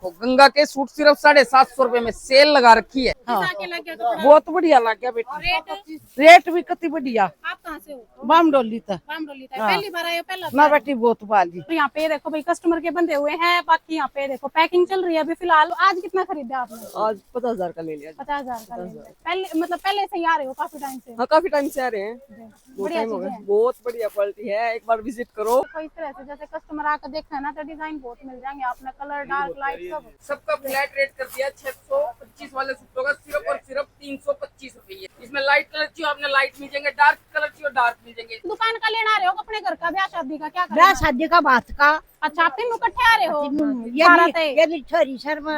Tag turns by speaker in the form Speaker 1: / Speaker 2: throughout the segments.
Speaker 1: गंगा के सूट सिर्फ 750 रुपए में सेल लगा रखी है।
Speaker 2: हाँ।
Speaker 3: बहुत बढ़िया लग गया बेटी। रेट भी कति बढ़िया।
Speaker 2: आप कहाँ से हो?
Speaker 3: बाम डोली तक
Speaker 2: हाँ। पहली बार आए हो? पहला
Speaker 3: ना बेटी बहुत बाली।
Speaker 2: तो यहाँ पे देखो भाई कस्टमर के बंधे हुए हैं। बाकी यहाँ पे देखो पैकिंग चल रही है अभी फिलहाल। आज कितना खरीदा आपने?
Speaker 4: आज 50,000 का ले लिया।
Speaker 2: 50,000 का ले लिया। पहले से ही आ रहे हो काफी टाइम से?
Speaker 4: हाँ काफी टाइम से आ रहे हैं।
Speaker 2: बढ़िया चीज है।
Speaker 4: बहुत बढ़िया क्वालिटी है, एक बार विजिट करो।
Speaker 2: तो इस तरह से जैसे कस्टमर आकर देखा है ना तो डिजाइन बहुत मिल जाएंगे आपने, कलर डार्क लाइट सब।
Speaker 1: सबका फ्लैट रेट कर दिया 625 वाले सूटों का सिर्फ और सिर्फ 325 रुपये। इसमें लाइट कलर चाहिए आपने लाइट मिल जाएंगे, डार्क कलर चाहिए डार्क मिल जाएंगे।
Speaker 2: दुकान का लेना आ रहे हो अपने घर का ब्याह शादी का? क्या
Speaker 3: ब्याह शादी का बात का।
Speaker 2: अच्छा आप तीनों इकट्ठे आ रहे हो?
Speaker 3: ये भी छोरी शर्मा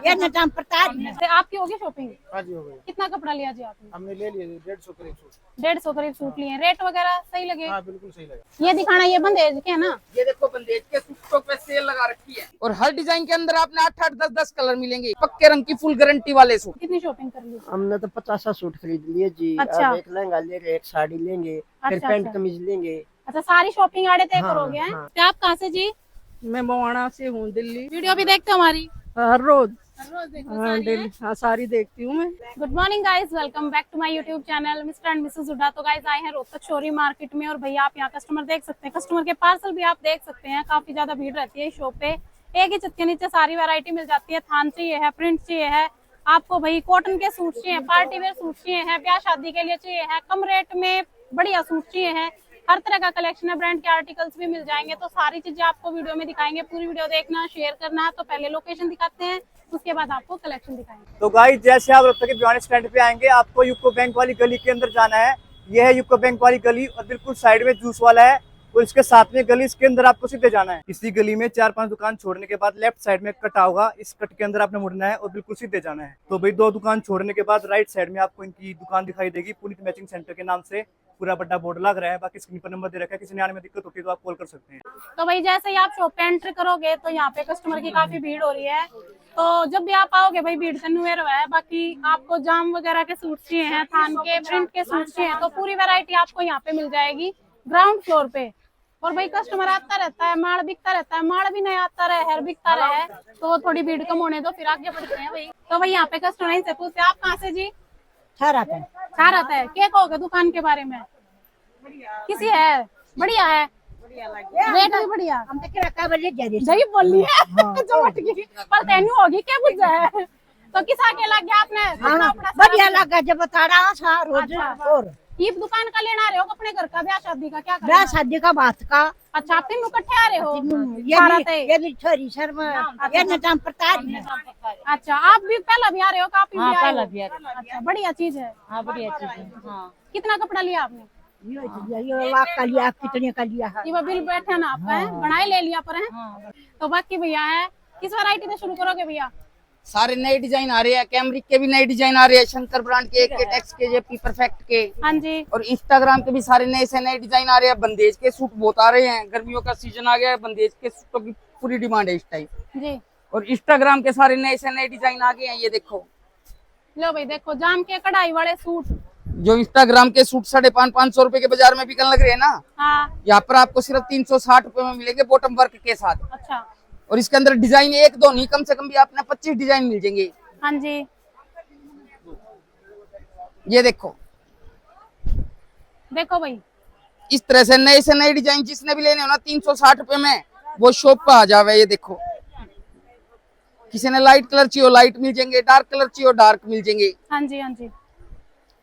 Speaker 3: ये न जाम प्रताप।
Speaker 2: आपकी होगी शॉपिंग?
Speaker 5: हाँ जी हो गई।
Speaker 2: कितना कपड़ा लिया जी आपने?
Speaker 5: हमने ले लिए 150 करीब सूट।
Speaker 2: 150 करीब सूट लिए। रेट वगैरह सही लगे?
Speaker 5: हाँ बिल्कुल सही लगा।
Speaker 2: ये दिखाना, ये बंदेज के है ना?
Speaker 1: ये देखो बंदेज के सूटों पे सेल लगा रखी है और हर डिजाइन के अंदर आपने 8-8, 10-10 कलर मिलेंगे। पक्के रंग की फुल गारंटी वाले सूट।
Speaker 2: कितनी शॉपिंग कर ली?
Speaker 4: हमने तो 50 सूट खरीद लिए जी।
Speaker 2: अच्छा।
Speaker 4: अब एक लहंगा लेंगे, एक साड़ी लेंगे, फिर
Speaker 2: अच्छा,
Speaker 4: पैंट
Speaker 2: अच्छा।
Speaker 4: कमीज लेंगे।
Speaker 2: अच्छा सारी शॉपिंग आड़े तय
Speaker 4: हाँ,
Speaker 2: करोगे? हैं?
Speaker 4: हाँ।
Speaker 2: तो आप कहाँ से जी?
Speaker 3: मैं बवाना से हूँ, दिल्ली।
Speaker 2: वीडियो भी देखते हो हमारी?
Speaker 3: हर रोज।
Speaker 2: रोज देखो
Speaker 3: हाँ डेली। हाँ सारी देखती हूँ मैं।
Speaker 2: Good morning guys, welcome back to my YouTube channel mister and missus Hooda. तो गाइस आए हैं रोहतक शोरी मार्केट में और भैया आप यहाँ कस्टमर देख सकते हैं, कस्टमर के पार्सल भी आप देख सकते हैं। काफी ज्यादा भीड़ रहती है इस शॉप पे। एक ही छत के नीचे सारी वैरायटी मिल जाती है। थान चाहिए है, प्रिंट चाहिए है आपको, भाई कॉटन के सूट चाहिए, पार्टी वेयर सूट चाहिए है, ब्याह शादी के लिए चाहिए है, कम रेट में बढ़िया सूट चाहिए है, हर तरह का कलेक्शन है, ब्रांड के आर्टिकल्स भी मिल जाएंगे। तो सारी चीजें आपको वीडियो में दिखाएंगे। पूरी वीडियो देखना, शेयर करना। तो पहले लोकेशन दिखाते हैं, उसके बाद आपको कलेक्शन दिखाएंगे।
Speaker 6: तो गाइस जैसे आप रोहतक के भिवानी स्टैंड पे आएंगे आपको यूको बैंक वाली गली के अंदर जाना है। यह है यूको बैंक वाली गली और बिल्कुल साइड में जूस वाला है और इसके साथ में गली, इसके अंदर आपको सीधे जाना है। इसी गली में 4-5 दुकान छोड़ने के बाद लेफ्ट साइड में एक कट होगा, इस कट के अंदर आपने मुड़ना है और बिल्कुल सीधे जाना है। तो भाई 2 दुकान छोड़ने के बाद राइट साइड में आपको इनकी दुकान दिखाई देगी, पुनीत मैचिंग सेंटर के नाम से पूरा बड़ा बोर्ड लग रहा है। बाकी स्क्रीन पर नंबर दे रखा है, किसी ने आने में दिक्कत होती है तो आप कॉल कर सकते हैं।
Speaker 2: तो भाई जैसे ही आप शॉप पे एंटर करोगे तो यहाँ पे कस्टमर की काफी भीड़ हो रही है। तो जब भी आप आओगे भाई भीड़ से नुएर हुआ है। बाकी आपको जाम वगैरह के सूट चाहिए हैं, थान के प्रिंट के सूट चाहिए, तो पूरी वैरायटी आपको यहाँ पे मिल जाएगी ग्राउंड फ्लोर पे। और भाई कस्टमर आता रहता है, माल बिकता रहता है, माल भी नहीं आता रहे, हेयर बिकता रहे, तो थोड़ी भीड़ कम होने दो फिर आगे बढ़ते हैं भाई। तो भाई यहाँ पे कस्टमर से पूछते हैं आप कहाँ से जी?
Speaker 3: सारा पे
Speaker 2: सारा है। क्या कहोगे दुकान के बारे में? किसी है बढ़िया है, रेट भी बढ़िया।
Speaker 3: हम तो किराया बजे जरी
Speaker 2: जही बोली है जो मट गई पर तेनू होगी क्या कुछ है। तो किस आके लग गया आपने?
Speaker 3: बढ़िया लगा जब बता रहा था रोज।
Speaker 2: अच्छा।
Speaker 3: और
Speaker 2: ये दुकान का लेना आ रहे हो अपने घर का ब्याह शादी का? क्या
Speaker 3: ब्याह शादी का बात का।
Speaker 2: अच्छा आप तीनों इकट्ठे आ रहे हो?
Speaker 3: ये भी छोरी शर्मा ये न जाम प्रताप।
Speaker 2: अच्छा आप भी पहला भी आ रहे हो? काफी
Speaker 3: हाँ,
Speaker 2: भी आए
Speaker 3: पहला
Speaker 2: हो?
Speaker 3: भी आ रहे हो।
Speaker 2: अच्छा बढ़िया चीज है।
Speaker 3: हाँ बढ़िया चीज है। हाँ
Speaker 2: कितना कपड़ा लिया आपने?
Speaker 3: ये लाख का लिया, कितने का लिया है?
Speaker 2: ये बिल बैठा ना आपका है, बनाए ले लिया पर है। तो बाकी भैया है, किस वैरायटी से शुरू करोगे भैया?
Speaker 1: सारे नए डिजाइन आ रहे हैं, कैमरिक के भी नए डिजाइन आ रहे हैं, शंकर ब्रांड के, टेक्स के, जेपी परफेक्ट के।
Speaker 2: हाँ जी।
Speaker 1: और इंस्टाग्राम के भी सारे नए से नए डिजाइन आ रहे हैं। बंदेज के सूट बहुत आ रहे हैं, गर्मियों का सीजन आ गया है, बंदेज के सूटों की पूरी डिमांड है इस टाइम
Speaker 2: जी।
Speaker 1: और इंस्टाग्राम के सारे नए से नए डिजाइन आ गए हैं। ये देखो
Speaker 2: लो भाई देखो जाम के कढ़ाई वाले सूट।
Speaker 1: जो इंस्टाग्राम के सूट 550 रुपए के बाजार में बिकने लग रहे हैं ना,
Speaker 2: हाँ।
Speaker 1: यहाँ पर आपको सिर्फ 360 रुपए में मिलेंगे बॉटम वर्क के साथ।
Speaker 2: अच्छा।
Speaker 1: और इसके अंदर डिजाइन 1-2 नहीं, कम से कम भी आपने 25 डिजाइन मिल जाएंगे।
Speaker 2: हाँ जी।
Speaker 1: ये देखो
Speaker 2: देखो भाई
Speaker 1: इस तरह से नए डिजाइन जिसने भी लेने हो ना 360 रुपए में वो शॉप पर आ जावे। ये देखो किसी ने लाइट कलर चाहिए लाइट मिल जाएंगे, डार्क कलर चाहिए डार्क मिल जाएंगे।
Speaker 2: हाँ जी। हाँ जी।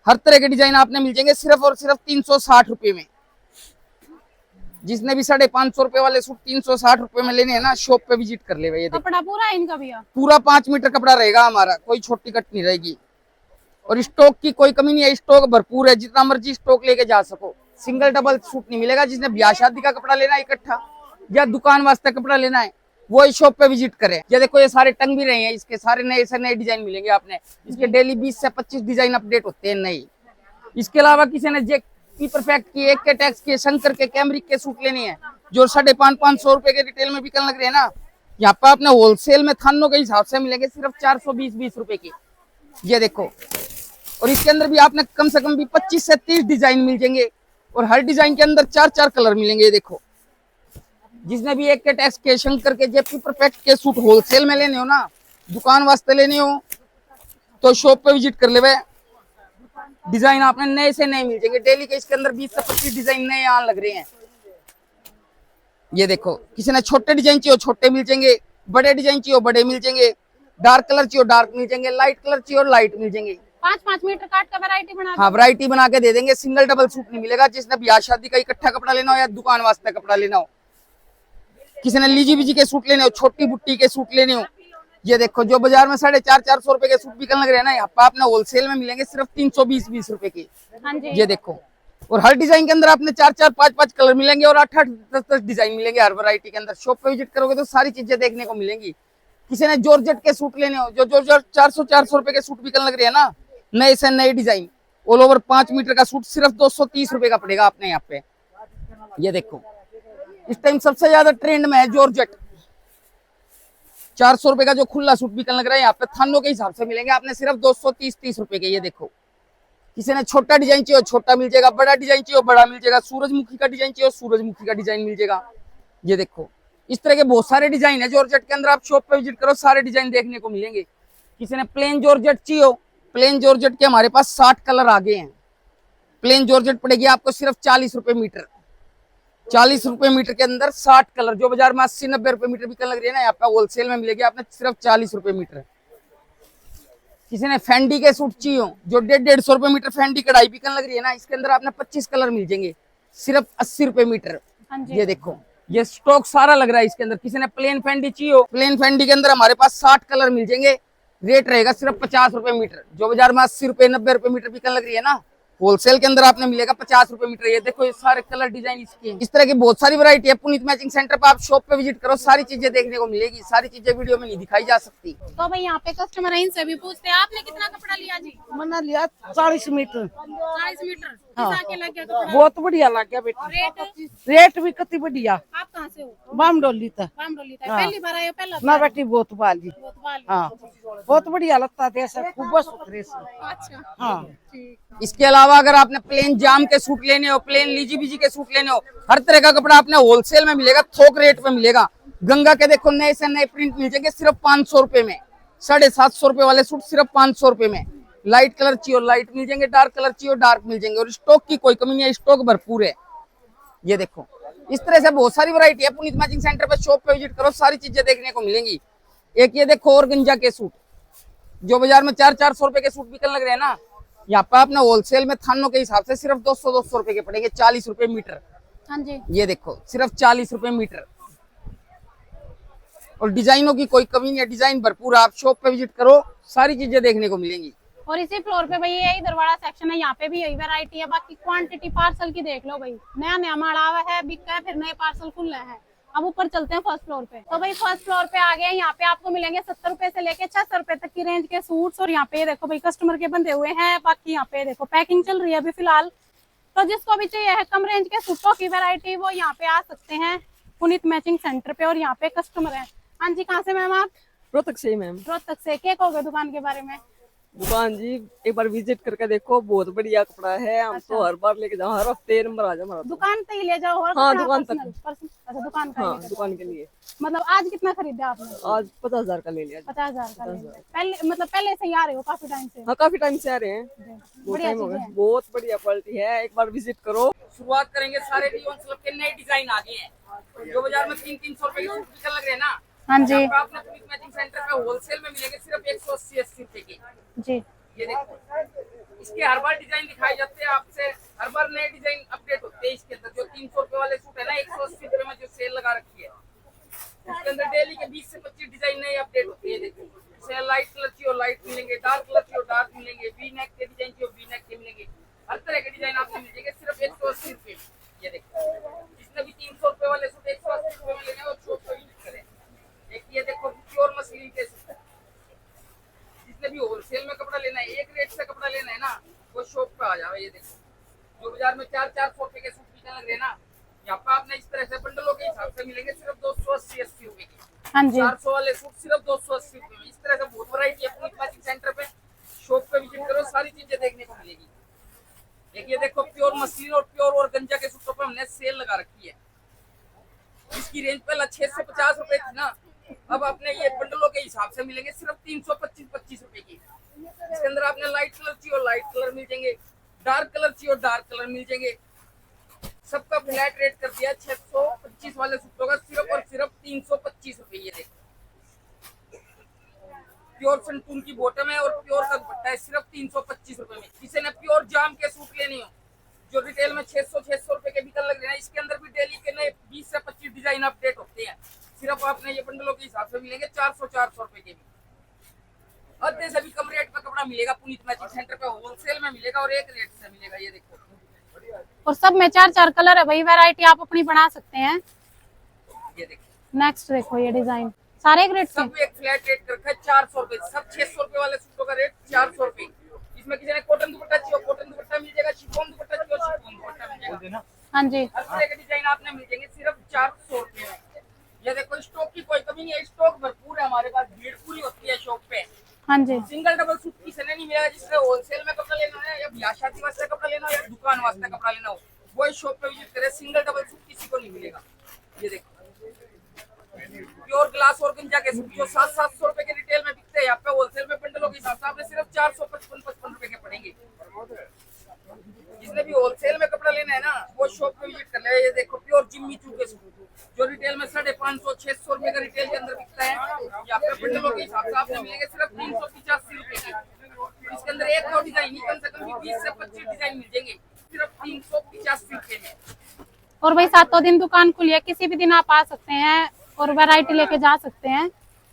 Speaker 1: हर तरह के डिजाइन आपने मिल जाएंगे सिर्फ और सिर्फ 360 रुपए में। जिसने भी 550 रुपए वाले सूट 360 रुपए में लेने हैं ना, शॉप पे विजिट कर ले।
Speaker 2: कपड़ा पूरा है इनका भैया?
Speaker 1: पूरा 5 मीटर कपड़ा रहेगा हमारा, कोई छोटी कट नहीं रहेगी। और स्टॉक की कोई कमी नहीं है, स्टॉक भरपूर है, जितना मर्जी स्टॉक लेके जा सको। सिंगल डबल सूट नहीं मिलेगा। जिसने ब्याह शादी का कपड़ा लेना है इकट्ठा या दुकान वास्ते कपड़ा लेना है वो इस शॉप पे विजिट करे। ये देखो ये सारे टंग भी रहे हैं, इसके सारे नए से नए डिजाइन मिलेंगे आपने। इसके डेली 20 से 25 डिजाइन अपडेट होते हैं नए। इसके अलावा किसी ने जेपी परफेक्ट की, एक के टैक्स के, शंकर के, कैमरिक के सूट लेने हैं जो 550-500 रुपए के रिटेल में बिकने लग रहे हैं ना, यहाँ पे आपने होलसेल में थानों के हिसाब से मिलेंगे सिर्फ 420-20 रुपए के। ये देखो और इसके अंदर भी आपने कम से कम भी 25 से 30 डिजाइन मिल जाएंगे और हर डिजाइन के अंदर 4-4 कलर मिलेंगे। ये देखो जिसने भी एक के टैक्स के शंकर के जेपी परफेक्ट के सूट होलसेल में लेने हो ना, दुकान वास्ते लेने हो तो शॉप पे विजिट कर ले। डिजाइन आपने नए से नए मिल जाएंगे डेली के। इसके अंदर 20 से 25 डिजाइन नए आने लग रहे हैं। ये देखो, किसी ने छोटे डिजाइन चाहिए छोटे मिल जाएंगे, बड़े डिजाइन चाहिए बड़े मिल जाएंगे, डार्क कलर चाहिए डार्क मिल जाएंगे, लाइट कलर चाहिए लाइट मिल जाएंगे।
Speaker 2: 5-5 मीटर काट का वैरायटी बना
Speaker 1: हाँ, वैरायटी बना के दे देंगे। सिंगल डबल सूट नहीं मिलेगा। जिसने ब्याह शादी का इकट्ठा कपड़ा लेना हो या दुकान वास्ते कपड़ा लेना हो, किसी ने लीजी बीजी के सूट लेने हो, छोटी बुट्टी के सूट लेने हो, ये देखो जो बाजार में 450-400 रुपए के सूट बिकने लग रहे हैं ना, यहाँ पे आपने होलसेल में मिलेंगे सिर्फ 320-20 रुपए के।
Speaker 2: हाँ जी।
Speaker 1: ये देखो, और हर डिजाइन के अंदर आपने 4-4 5-5 कलर मिलेंगे और 8-8 10-10 डिजाइन मिलेंगे हर वैरायटी के अंदर। शॉप पे विजिट करोगे तो सारी चीजें देखने को मिलेंगी। किसी ने जॉर्जेट के सूट लेने हो, जो जॉर्जेट 400-400 रुपए के सूट बिकने लग रहे हैं ना, नए से नए डिजाइन ऑल ओवर 5 मीटर का सूट सिर्फ 230 रुपए का पड़ेगा आपने यहाँ पे। ये देखो, इस टाइम सबसे ज्यादा ट्रेंड में है जॉर्जेट। 400 रुपए का जो खुला सूट बिकने लग रहा है यहाँ पे थानों के हिसाब से मिलेंगे आपने सिर्फ 230-30 रुपए के। ये देखो, किसी ने छोटा डिजाइन चाहिए छोटा मिल जाएगा, बड़ा डिजाइन चाहिए बड़ा मिल जाएगा, सूरजमुखी का डिजाइन चाहिए सूरजमुखी का डिजाइन मिल जाएगा। ये देखो, इस तरह के बहुत सारे डिजाइन है जॉर्जेट के अंदर। आप शॉप पे विजिट करो, सारे डिजाइन देखने को मिलेंगे। किसी ने प्लेन जॉर्जेट चाहिए, प्लेन जॉर्जेट के हमारे पास 60 कलर आ गए हैं। प्लेन जॉर्जेट पड़ेगी आपको सिर्फ 40 रुपए मीटर। 40 रुपए मीटर के अंदर 60 कलर, जो बाजार में 80-90 रुपए मीटर बिकने लग रही है ना, यहाँ पे होलसेल में मिलेगी आपने सिर्फ 40 रुपए मीटर। किसी ने फैंडी के सूट चाहिए, जो 150-150 रुपए मीटर फैंडी कढ़ाई बिकने लग रही है ना, इसके अंदर आपने 25 कलर मिल जाएंगे सिर्फ 80 रुपए मीटर। ये देखो, ये स्टॉक सारा लग रहा है इसके अंदर। किसी ने प्लेन फैंडी चाहिए, प्लेन फैंडी के अंदर हमारे पास 60 कलर मिल जाएंगे। रेट रहेगा सिर्फ 50 रुपए मीटर। जो बाजार में 80 रुपए 90 रुपए मीटर बिकने लग रही है ना, होलसेल के अंदर आपने मिलेगा 50 रुपए मीटर। ये देखो, ये सारे कलर डिजाइन इसके। इस तरह की बहुत सारी वैरायटी है। पुनीत मैचिंग सेंटर पर आप शॉप पे विजिट करो, सारी चीजें देखने को मिलेगी। सारी चीजें वीडियो में नहीं दिखाई जा सकती।
Speaker 2: तो भाई यहाँ पे कस्टमर है, इनसे भी पूछते हैं आपने कितना कपड़ा लिया जी?
Speaker 3: मैंने लिया 40 मीटर।
Speaker 2: 40 मीटर। कितना के लग गया कपड़ा?
Speaker 3: बहुत बढ़िया लग गया बेटा।
Speaker 2: रेट?
Speaker 3: रेट भी कितनी बढ़िया।
Speaker 2: आप कहाँ से हो?
Speaker 3: बामडोली था।
Speaker 2: बामडोली था। पहली बार आए हो? पहला
Speaker 3: ना बेटी बहुत वाली।
Speaker 2: बार?
Speaker 3: हाँ, बहुत बढ़िया लगता था ऐसा, खूब सुथरे से।
Speaker 2: अच्छा,
Speaker 3: हाँ,
Speaker 1: इसके अलावा अगर आपने प्लेन जाम के सूट लेने हो, प्लेन लीजी बीजी के सूट लेने हो, हर तरह का कपड़ा आपने होलसेल में मिलेगा, थोक रेट में मिलेगा। गंगा के देखो नए से नए प्रिंट मिल जाएंगे सिर्फ 500 रुपए में। 750 रुपए वाले सूट सिर्फ 500 रुपए में। लाइट कलर चाहिए लाइट मिल जाएंगे, डार्क कलर चाहिए डार्क मिल जाएंगे। और स्टॉक की कोई कमी नहीं है, स्टॉक भरपूर है। ये देखो, इस तरह से बहुत सारी वैरायटी है। पुनीत मैचिंग सेंटर पे शॉप पे विजिट करो, सारी चीजें देखने को मिलेंगी। एक ये देखो, और गंजा के सूट, जो बाजार में 400-400 रुपए के सूट बिकने लग रहे हैं ना, यहाँ पे आपने होलसेल में थानों के हिसाब से सिर्फ 200-200 रुपए के पड़ेंगे, 40 रुपए मीटर।
Speaker 2: हाँ जी।
Speaker 1: ये देखो, सिर्फ 40 रुपए मीटर। और डिजाइनों की कोई कमी नहीं है, डिजाइन भरपूर। आप शॉप पे विजिट करो, सारी चीजें देखने को मिलेंगी।
Speaker 2: और इसी फ्लोर पे भाई यही दरवाजा सेक्शन है, यहाँ पे भी यही वैरायटी है। बाकी क्वांटिटी पार्सल की देख लो भाई, नया नया माल आवा है, बिका है, फिर नए पार्सल खुल रहे हैं। अब ऊपर चलते हैं फर्स्ट फ्लोर पे। तो भाई फर्स्ट फ्लोर पे आ गए। यहाँ पे आपको मिलेंगे 70 रुपए से लेके 600 रुपए तक की रेंज के सूट्स। और यहाँ पे देखो भाई कस्टमर के बंधे हुए हैं। बाकी यहाँ पे देखो पैकिंग चल रही है अभी फिलहाल। तो जिसको भी चाहिए है कम रेंज के सूटों की वैरायटी, वो यहाँ पे आ सकते हैं पुनीत मैचिंग सेंटर पे। और यहाँ पे कस्टमर है। हाँ जी, कहाँ से मैम आप?
Speaker 4: रोहतक से ही मैम।
Speaker 2: रोहतक से। क्या कहोगे दुकान के बारे में?
Speaker 4: दुकान जी एक बार विजिट करके देखो, बहुत बढ़िया कपड़ा है। हम तो हर बार लेके जाओ, हर हफ्ते नंबर आ जाओ हमारा।
Speaker 2: दुकान पे ही ले जाओ? और
Speaker 4: हाँ,
Speaker 2: क्या
Speaker 4: दुकान तक।
Speaker 2: अच्छा, दुकान का ही
Speaker 4: हाँ,
Speaker 2: ले जाओ।
Speaker 4: दुकान के लिए।
Speaker 2: मतलब आज कितना खरीदा आपने?
Speaker 4: आज 50,000 का ले लिया।
Speaker 2: 50,000 का ले लिया। पहले मतलब पहले से ही आ रहे हो काफी टाइम से?
Speaker 4: हाँ, काफी टाइम से आ रहे हैं। बहुत
Speaker 2: बढ़िया
Speaker 4: टाइम हो
Speaker 2: चीजें
Speaker 4: गया।
Speaker 2: हैं।
Speaker 4: बहुत बढ़िया क्वालिटी है, एक बार विजिट करो।
Speaker 1: शुरुआत करेंगे सारे डिजाइन के नए डिजाइन आ गए हैं, जो बाजार में 300-300 रुपए के सूट बिकने लग रहे हैं ना।
Speaker 2: हाँ जी
Speaker 1: यहाँ पे आपने पुनीत मैचिंग सेंटर पे होलसेल में मिलेंगे सिर्फ 180-80 रुपए के।
Speaker 2: जी।
Speaker 1: ये देखो, इसके हर बार डिजाइन दिखाए जाते हैं आपसे, हर बार नए डिजाइन अपडेट होते हैं। इसके अंदर जो 300 रुपए वाले सूट है ना, 180 रुपए में जो सेल लगा रखी है, उसके अंदर डेली के 20 से 25 डिजाइन नए अपडेट होते हैं। देखो, जैसे लाइट कलर चाहिए लाइट मिलेंगे, डार्क कलर चाहिए डार्क मिलेंगे, वी नेक के डिजाइन चाहिए वी नेक के मिलेंगे। हर तरह के डिजाइन आपको मिल जाएंगे सिर्फ 180 रुपए में। ये देखो, जिसने भी 300 रुपए वाले सूट 180 रुपए में लेने, वो शॉप पे विजिट करें। एक ये देखो, प्योर मसलिन के सूट, जिसने भी होलसेल में कपड़ा लेना है, एक रेट से कपड़ा लेना है ना, वो शॉप पे आ जाओ। ये देखो, जो बाजार में 400-400 रुपए के सूट बिकने लग रहे हैं ना, यहाँ पे आपने इस तरह से बंडलों के हिसाब से मिलेंगे सिर्फ 280-80 रुपए के।
Speaker 2: हाँ जी।
Speaker 1: 400 वाले सूट सिर्फ 280 रुपए में। इस तरह से बहुत वैरायटी है पुनीत मैचिंग सेंटर पे। शॉप पे विजिट करो, सारी चीजें देखने को मिलेगी। एक ये देखो, प्योर मसलिन और प्योर और गंजा के सूटों पे हमने सेल लगा रखी है, जिसकी रेंज सिर्फ 325 रुपए की। इसके अंदर आपने लाइट कलर चाहिए और लाइट कलर मिल जाएंगे, डार्क कलर चाहिए और डार्क कलर मिल जाएंगे। सबका फ्लैट रेट कर दिया 625 वाले सूटों का सिर्फ और सिर्फ 325 रुपए। ये देखो प्योर संतून की बॉटम है और प्योर का दुपट्टा है सिर्फ 325 रुपए में। किसी ने प्योर जाम के सूट लेने हो जो रिटेल में 600 रुपए के बिकन लग रहे हैं, इसके अंदर भी डेली के नए 20 से 25 डिजाइन अपडेट होते हैं। सिर्फ आपने ये बंडलों के हिसाब से मिलेंगे 400 रुपए के भी। आधे से भी कम रेट में कपड़ा मिलेगा पुनीत मैचिंग सेंटर पे, होलसेल में मिलेगा और एक रेट से मिलेगा। ये देखो
Speaker 2: और सब में 4 कलर है भाई, वैरायटी आप अपनी बना सकते हैं।
Speaker 1: ये देखो
Speaker 2: नेक्स्ट देखो ये डिजाइन सारे एक रेट से।
Speaker 1: सब एक फ्लैट रेट कर रखा है 400 रुपए। सब 600 रुपए वाले सूटों का रेट 400 रुपए। इसमें किसी ने कॉटन दुपट्टा चाहिए कॉटन दुपट्टा मिल जाएगा, शिफॉन दुपट्टा चाहिए शिफॉन दुपट्टा मिल जाएगा।
Speaker 2: हाँ जी,
Speaker 1: हर तरह के डिजाइन आपने मिल जाएंगे सिर्फ 400 रुपए में। ये देखो स्टॉक की कोई कमी नहीं है, स्टॉक भरपूर है हमारे पास, भीड़ पूरी होती है शॉप पे।
Speaker 2: हाँ जी,
Speaker 1: सिंगल डबल सूट किसी ने नहीं मिलेगा। जिससे होलसेल में कपड़ा लेना है या ब्याह शादी वास्ते कपड़ा लेना हो या दुकान वास्ते कपड़ा लेना हो, वो इस शॉप पे विजिट करे। सिंगल डबल सूट किसी को नहीं मिलेगा। ये देखो प्योर ग्लास और गंजा के सूट जो 700 रुपए के रिटेल में बिकते हैं, यहाँ पे होलसेल में बंडलों के हिसाब से आपने सिर्फ 455 रुपए के पड़ेंगे। जिसने भी होलसेल में कपड़ा लेना है ना वो शॉप पे विजिट कर ले। ये देखो प्योर जिम्मी चू के सूट जो रिटेल में 550-600 रुपए का रिटेल के अंदर बिकता है, यहाँ पे बंडलों के हिसाब से आपने मिलेंगे सिर्फ 385 रुपए के। इसके अंदर एक दो डिजाइन नहीं, कम से कम 20 से 25 डिजाइन मिल जाएंगे सिर्फ 385 रुपए में।
Speaker 2: और भाई 7 दिन दुकान खुली है, किसी भी दिन आप आ सकते हैं और वैरायटी लेके जा सकते हैं।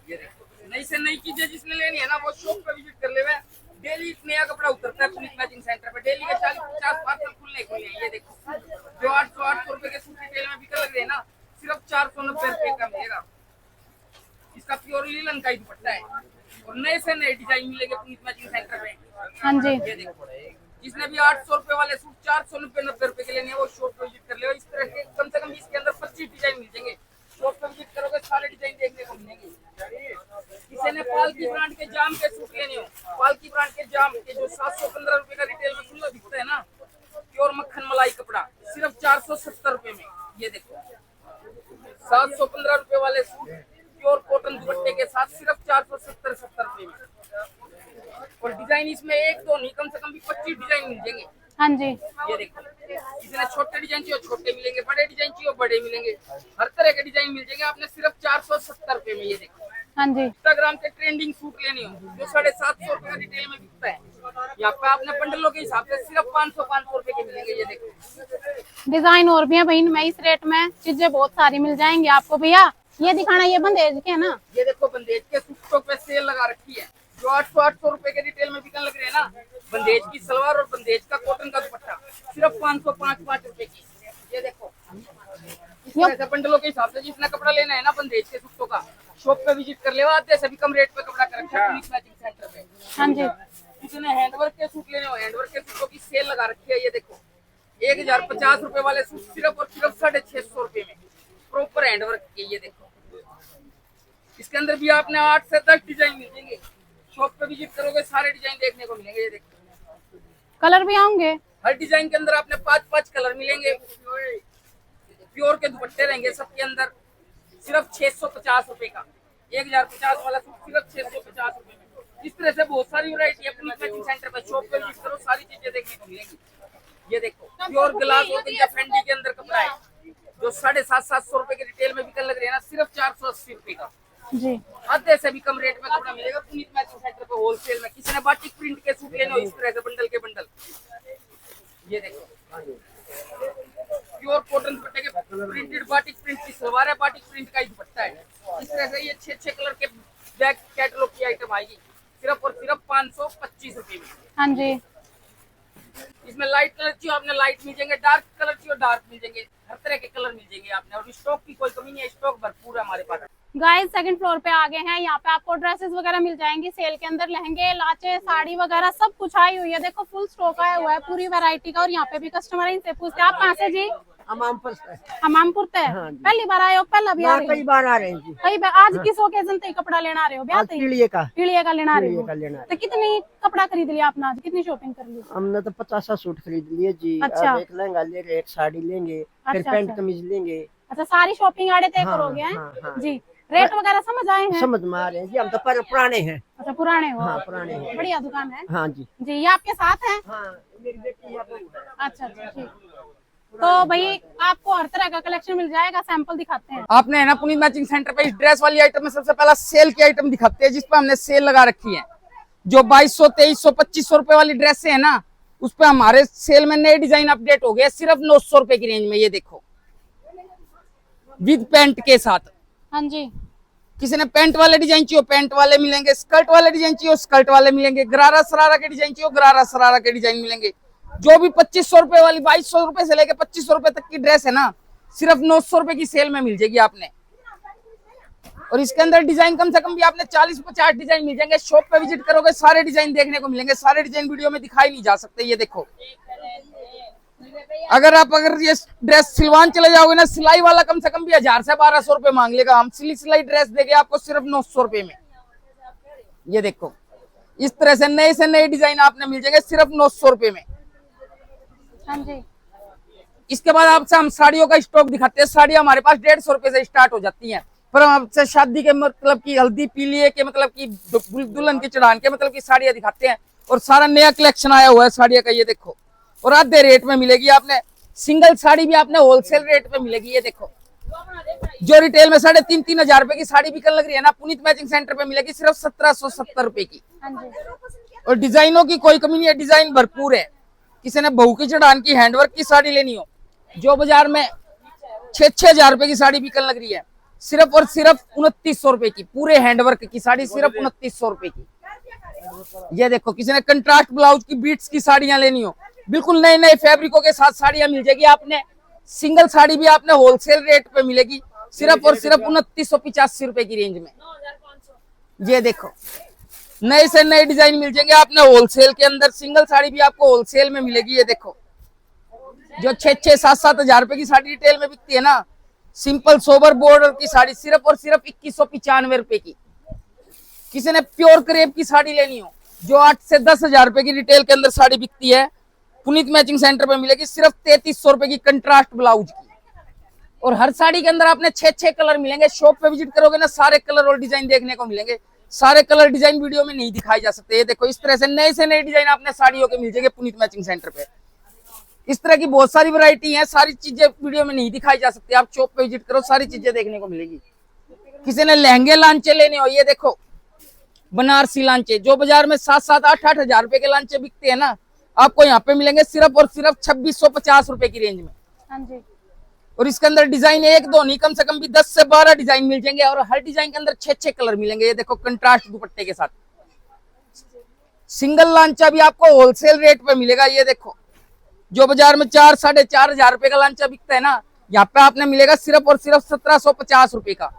Speaker 1: ये देखो नई से नई चीजें जिसने लेनी है ना वो शॉप पे विजिट कर ले। डेली नया कपड़ा उतरता है पुनीत मैचिंग सेंटर पे, डेली के 40-50 पार्सल खुलने हैं। ये देखो जो 800 रुपए के सूट रिटेल में बिकने लग रहे हैं ना सिर्फ 490 रुपए का मिलेगा। इसका प्योर लीलन का ही दुपट्टा है और नए से नए डिजाइन मिलेंगे पुनीत मैचिंग सेंटर पे।
Speaker 2: हाँ जी,
Speaker 1: ये देखो जिसने भी 800 रुपए वाले सूट 490 रुपए के लेने हैं वो शॉप पे विजिट कर ले। इस तरह के कम से कम इसके अंदर 25 डिजाइन मिल जाएंगे। शॉप पे विजिट करोगे सारे डिजाइन देखने को मिलेंगे। किसी ने पालकी ब्रांड के जाम के सूट लेने हो, पालकी ब्रांड के जाम के जो 715 रुपए का रिटेल में खुला बिकता है ना, प्योर मक्खन मलाई कपड़ा सिर्फ 470 रुपए में। ये देखो 715 रुपए वाले सूट प्योर कॉटन दुपट्टे के साथ सिर्फ 470 रुपए में। और डिजाइन इसमें एक दो नहीं, कम से कम भी 25 डिजाइन मिल जाएंगे।
Speaker 2: हाँ जी,
Speaker 1: ये देखो इसने छोटे डिजाइन चाहिए छोटे मिलेंगे, बड़े डिजाइन चाहिए बड़े मिलेंगे, हर तरह के डिजाइन मिल जाएंगे आपने सिर्फ 470 रुपए में। ये देखो
Speaker 2: हाँ जी,
Speaker 1: इंस्टाग्राम के ट्रेंडिंग सूट लेने हो जो 750 रुपए का रिटेल में बिकता है, यहाँ पे आपने बंडलों के हिसाब से सिर्फ 500 रुपए के मिलेंगे। ये देखो
Speaker 2: डिजाइन और भी है भाई मैं इस रेट में, चीजें बहुत सारी मिल जाएंगी आपको। भैया ये दिखाना, ये बंदेज के है ना?
Speaker 1: ये देखो बंदेज के सूटों पे सेल लगा रखी है जो 800 रुपए के रिटेल में बिकने लग रहे हैं ना। बंदेज की सलवार और बंदेज का कॉटन का दुपट्टा सिर्फ 505 रुपए की। ये देखो ऐसे बंडलों के हिसाब से जितना कपड़ा लेना है ना बंदेज के सूटों का शॉप पे विजिट कर लेवा। आधे से भी कम रेट पे कपड़ा कर रखा है पुनीत मैचिंग सेंटर पे।
Speaker 2: हाँ जी,
Speaker 1: जिसने हैंडवर्क के सूट लेने हो हैंडवर्क के सूटों की सेल लगा रखी है। ये देखो 1050 रुपए वाले सूट सिर्फ और सिर्फ 650 रुपए में प्रॉपर हैंडवर्क के। ये देखो इसके अंदर भी आपने 8 से 10 डिजाइन मिल जाएंगे। शॉप पे विजिट करोगे सारे डिजाइन देखने को मिलेंगे। ये देखो
Speaker 2: कलर भी होंगे,
Speaker 1: हर डिजाइन के अंदर आपने 5-5 कलर मिलेंगे। प्योर के दुपट्टे रहेंगे सबके अंदर सिर्फ 650 रुपए का। 1050 वाला सूट सिर्फ 650 रुपए में। इस तरह से बहुत सारी वैरायटी है पुनीत मैचिंग सेंटर पे। शॉप पे विजिट करो सारी चीजें देखने को मिलेंगी। ये देखो प्योर ग्लास और गंजा फेंडी के अंदर कपड़ा है जो 750 रुपए के रिटेल में बिकने लग रहे हैं ना सिर्फ 480 रुपए का।
Speaker 2: जी,
Speaker 1: आधे से भी कम रेट में कपड़ा मिलेगा पुनीत मैचिंग सेंटर पे होलसेल में। किसी ने बाटिक प्रिंट के सूट लेने हो इस तरह से बंडल के बंडल। ये देखो प्योर कॉटन दुपट्टे के प्रिंटेड बाटिक प्रिंट की सलवार है, बाटिक प्रिंट का ही दुपट्टा है। इस तरह से ये 6 कलर के बैक कैटलॉग की आइटम आएगी सिर्फ और सिर्फ 525 रुपए में।
Speaker 2: हाँ जी,
Speaker 1: इसमें लाइट कलर चाहिए आपने लाइट मिल जाएंगे, डार्क कलर चाहिए डार्क मिल जाएंगे, हर तरह के कलर मिल जाएंगे आपने। और स्टॉक की कोई कमी नहीं है, स्टॉक भरपूर है हमारे पास।
Speaker 2: गाइस सेकंड फ्लोर पे आ गए हैं। यहाँ पे आपको ड्रेसेस वगैरह मिल जाएंगी सेल के अंदर, लहंगे लाचे साड़ी वगैरह सब कुछ आई हुई है। देखो फुल स्टॉक आया हुआ है पूरी वैरायटी का। और यहाँ पे भी कस्टमर इनसे पूछते हैं आप कहाँ से जी? हमामपुर से।
Speaker 3: हाँ जी।
Speaker 2: पहली बार आए हो? पहला भी आ रहे
Speaker 3: कई बार आ रहे हैं जी।
Speaker 2: कई बार। आज किस ओकेजन पे कपड़ा लेना आ रहे हो? ब्याह पे?
Speaker 3: पीलिए का
Speaker 2: पीलिए का लेना आ रहे
Speaker 3: पीलिए
Speaker 2: हो?
Speaker 3: का लेना है।
Speaker 2: तो कितनी कपड़ा खरीद लिया आपने आज? कितनी शॉपिंग कर ली?
Speaker 3: हमने तो 50 सूट खरीद लिए जी।
Speaker 2: अच्छा।
Speaker 3: अब एक लहंगा लेंगे, एक साड़ी लेंगे, फिर
Speaker 2: अच्छा,
Speaker 3: पैंट
Speaker 2: अच्छा।
Speaker 3: कमीज लेंगे।
Speaker 2: अच्छा सारी शॉपिंग आड़े तय
Speaker 3: हाँ,
Speaker 2: करोगे हैं?
Speaker 3: हाँ, हाँ।
Speaker 2: जी। रेट वगैरह समझ आए हैं?
Speaker 3: समझ में आ रहे हैं जी, हम तो पर पुराने हैं।
Speaker 2: अच्छा पुराने हो?
Speaker 3: हाँ पुराने हैं।
Speaker 2: बढ़िया दुकान है।
Speaker 3: हाँ जी।
Speaker 2: जी ये आपके साथ है?
Speaker 3: हाँ मेरी बेटी यहाँ पे है।
Speaker 2: अच्छा अच्छा ठीक। तो भाई आपको हर तरह का कलेक्शन मिल जाएगा, सैंपल दिखाते हैं।
Speaker 1: आपने है ना पुनीत मैचिंग सेंटर पे इस ड्रेस वाली आइटम में सबसे पहला सेल की आइटम दिखाते हैं, जिस पे हमने सेल लगा रखी है। जो 2200, 2300, 2500 रुपए वाली ड्रेस है ना, उस पे हमारे सेल में नए डिजाइन अपडेट हो गए, सिर्फ 900 रुपए की रेंज में। ये देखो विद पैंट के साथ।
Speaker 2: हाँ जी।
Speaker 1: किसी ने पैंट वाले डिजाइन चाहिए पैंट वाले मिलेंगे, स्कर्ट वाले डिजाइन चाहिए स्कर्ट वाले मिलेंगे, गरारा सरारा के डिजाइन चाहिए गरारा सरारा के डिजाइन मिलेंगे। जो भी 2500 रुपए वाली 2200 रुपए से लेके 2500 रुपए तक की ड्रेस है ना, सिर्फ 900 रुपए की सेल में मिल जाएगी आपने। और इसके अंदर डिजाइन कम से कम भी आपने 40-50 डिजाइन मिल जाएंगे। शॉप पे विजिट करोगे सारे डिजाइन देखने को मिलेंगे, सारे डिजाइन वीडियो में दिखाई नहीं जा सकते। ये देखो अगर ये ड्रेस सिलवान चले जाओगे ना, सिलाई वाला कम से कम भी 1000 से 1200 रुपए मांग लेगा। हम सिलाई ड्रेस देंगे आपको सिर्फ 900 रुपए में। ये देखो इस तरह से नए डिजाइन आपने मिल जाएंगे सिर्फ 900 रुपए में।
Speaker 2: हाँ जी।
Speaker 1: इसके बाद आपसे हम साड़ियों का स्टॉक दिखाते हैं। साड़ियां हमारे पास 150 रुपए से स्टार्ट हो जाती हैं, पर हम आपसे शादी के मतलब की हल्दी पीलिए के मतलब की दुल्हन की चढ़ान के मतलब की साड़ियां दिखाते हैं। और सारा नया कलेक्शन आया हुआ है साड़ियों का। ये देखो और आधे रेट में मिलेगी आपने। सिंगल साड़ी भी आपने होलसेल रेट पे मिलेगी। ये देखो जो रिटेल में 3,500 हजार रुपए की साड़ी बिकन लग रही है ना, पुनीत मैचिंग सेंटर पे मिलेगी सिर्फ 1770 रुपए की।
Speaker 2: हाँ जी।
Speaker 1: और डिजाइनों की कोई कमी नहीं है, डिजाइन भरपूर है। किसी ने बहू की चढ़ान की हैंडवर्क की साड़ी लेनी हो, जो बाजार में 6-6 हजार रुपए की साड़ी बिकन लग रही है, सिर्फ और सिर्फ 2900 रुपए की। पूरे हैंडवर्क की साड़ी सिर्फ 2900 रुपए की। ये देखो किसी ने कंट्रास्ट ब्लाउज की बीट्स की साड़ियां लेनी हो, बिल्कुल नए नए फैब्रिकों के साथ साड़ियां मिल जाएगी आपने। सिंगल साड़ी भी आपने होलसेल रेट पे मिलेगी सिर्फ और सिर्फ 2985 रुपए की रेंज में। ये देखो नए से नए डिजाइन मिल जाएंगे आपने होलसेल के अंदर। सिंगल साड़ी भी आपको होलसेल में मिलेगी। ये देखो जो 6-7 हजार रुपए की साड़ी रिटेल में बिकती है ना, सिंपल सोबर बॉर्डर की साड़ी सिर्फ और सिर्फ 2195 रुपए की। किसी ने प्योर क्रेप की साड़ी लेनी हो, जो 8 से 10 हजार रुपए की रिटेल के अंदर साड़ी बिकती है, पुनीत मैचिंग सेंटर पे मिलेगी सिर्फ 3300 रुपए की कंट्रास्ट ब्लाउज की। और हर साड़ी के अंदर आपने 6-6 कलर मिलेंगे। शॉप पे विजिट करोगे ना, सारे कलर और डिजाइन देखने को मिलेंगे। सारे कलर डिजाइन वीडियो में नहीं दिखाई जा सकते। ये देखो इस तरह से नए डिजाइन आपने साड़ियों के मिल जाएंगे पुनीत मैचिंग सेंटर पे। इस तरह की बहुत सारी वैरायटी है, सारी चीजें वीडियो में नहीं दिखाई जा सकती। आप शॉप पे विजिट करो, सारी चीजें देखने को मिलेगी। किसी ने लहंगे लांचे लेने हो, ये देखो बनारसी लांचे, जो बाजार में 7-7, 8-8 हजार रुपए के लांचे बिकते हैं ना, आपको यहाँ पे मिलेंगे सिर्फ और सिर्फ 2650 रुपए की रेंज में।
Speaker 2: हाँ जी।
Speaker 1: और इसके अंदर डिजाइन 1-2 नहीं, कम से कम भी 10 से 12 डिजाइन मिल जाएंगे। और हर डिजाइन के अंदर 6-6 कलर मिलेंगे। ये देखो कंट्रास्ट दुपट्टे के साथ। सिंगल लांचा भी आपको होलसेल रेट पे मिलेगा। ये देखो जो बाजार में 4-4.5 हजार रुपए का लांचा बिकता है ना, यहाँ पे आपने मिलेगा सिर्फ और सिर्फ 1750 रुपए का।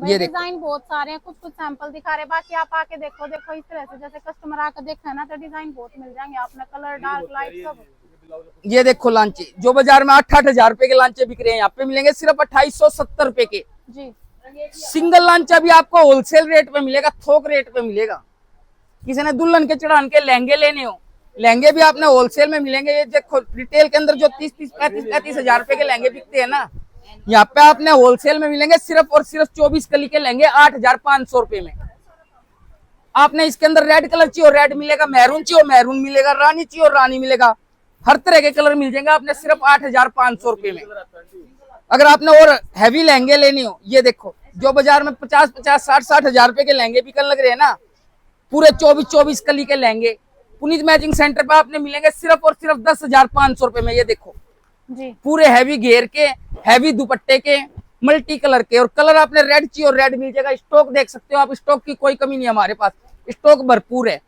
Speaker 1: ये
Speaker 2: डिजाइन बहुत सारे हैं, कुछ सैंपल दिखा रहे, बाकी आप आके देखो। इस तरह से जैसे कस्टमर आकर देखा है ना, तो डिजाइन बहुत मिल जाएंगे आपने, कलर डार्क लाइट सब।
Speaker 1: ये देखो लांचे, जो बाजार में 8-8 हजार रुपए के लांचे बिक रहे हैं, यहाँ पे मिलेंगे सिर्फ 2870 रुपए के
Speaker 2: जी।
Speaker 1: सिंगल लांचा भी आपको होलसेल रेट पे मिलेगा, थोक रेट पे मिलेगा। किसी ने दुल्हन के चढ़ान के लहंगे लेने हो, लहंगे भी आपने होलसेल में मिलेंगे। ये देखो रिटेल के अंदर जो 30-35 हजार रुपए के लहंगे बिकते हैं ना, यहाँ पे आपने होलसेल में मिलेंगे सिर्फ और सिर्फ 24 कली के लहंगे 8500 रुपए में। आपने इसके अंदर रेड कलर चाहिए और रेड मिलेगा, मैरून चाहिए और मैरून मिलेगा, रानी चाहिए और रानी मिलेगा। हर तरह के कलर मिल जाएंगे आपने सिर्फ 8500 रुपए में। अगर आपने और हैवी लहंगे लेनी हो, ये देखो जो बाजार में 50-50, 60-60 हजार रुपए के लहंगे बिकन लग रहे हैं ना, पूरे 24-24 कली के लहंगे पुनीत मैचिंग सेंटर पे आपने मिलेंगे सिर्फ और सिर्फ 10,500 रुपए में। ये देखो
Speaker 2: जी।
Speaker 1: पूरे हैवी घेर के, हैवी दुपट्टे के, मल्टी कलर के। और कलर आपने रेड चाहिए और रेड मिल जाएगा। स्टॉक देख सकते हो आप, स्टॉक की कोई कमी नहीं है हमारे पास, स्टॉक भरपूर है।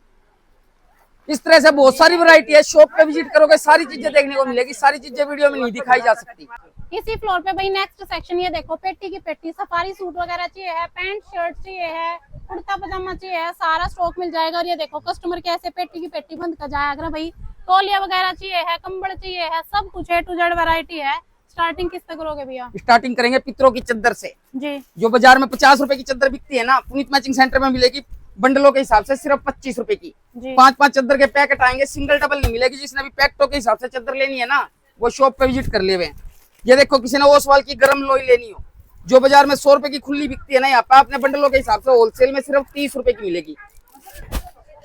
Speaker 1: इस तरह से बहुत सारी वैरायटी है। शॉप पे विजिट करोगे सारी चीजें देखने को मिलेगी, सारी चीजें वीडियो में नहीं दिखाई जा सकती।
Speaker 2: इसी फ्लोर पे भाई नेक्स्ट सेक्शन, ये देखो पेटी की पेटी, सफारी सूट वगैरह चाहिए है, पैंट शर्ट चाहिए है, कुर्ता पजामा चाहिए है, सारा स्टॉक मिल जाएगा। और ये देखो कस्टमर कैसे पेटी की पेटी बंद कर जाएगा भाई। तौलिया वगैरह चाहिए है, कंबल चाहिए है, सब कुछ A to Z वैरायटी है। स्टार्टिंग किस तक करोगे भैया?
Speaker 1: स्टार्टिंग करेंगे पितरों की चद्दर से
Speaker 2: जी।
Speaker 1: जो बाजार में 50 रुपए की चद्दर बिकती है ना, पुनीत मैचिंग सेंटर में मिलेगी बंडलों के हिसाब से सिर्फ 25 रुपए की। 5-5 चद्दर के पैकेट आएंगे, सिंगल डबल नहीं मिलेगी। जिसने भी पैकेटों के हिसाब से चद्दर लेनी है ना, वो शॉप पे विजिट कर ले। ये देखो किसी ने ओसवाल की गर्म लोई लेनी हो, जो बाजार में 100 रुपए की खुली बिकती है ना, यहाँ पे आपने बंडलों के हिसाब से होलसेल में सिर्फ 30 रुपए की मिलेगी।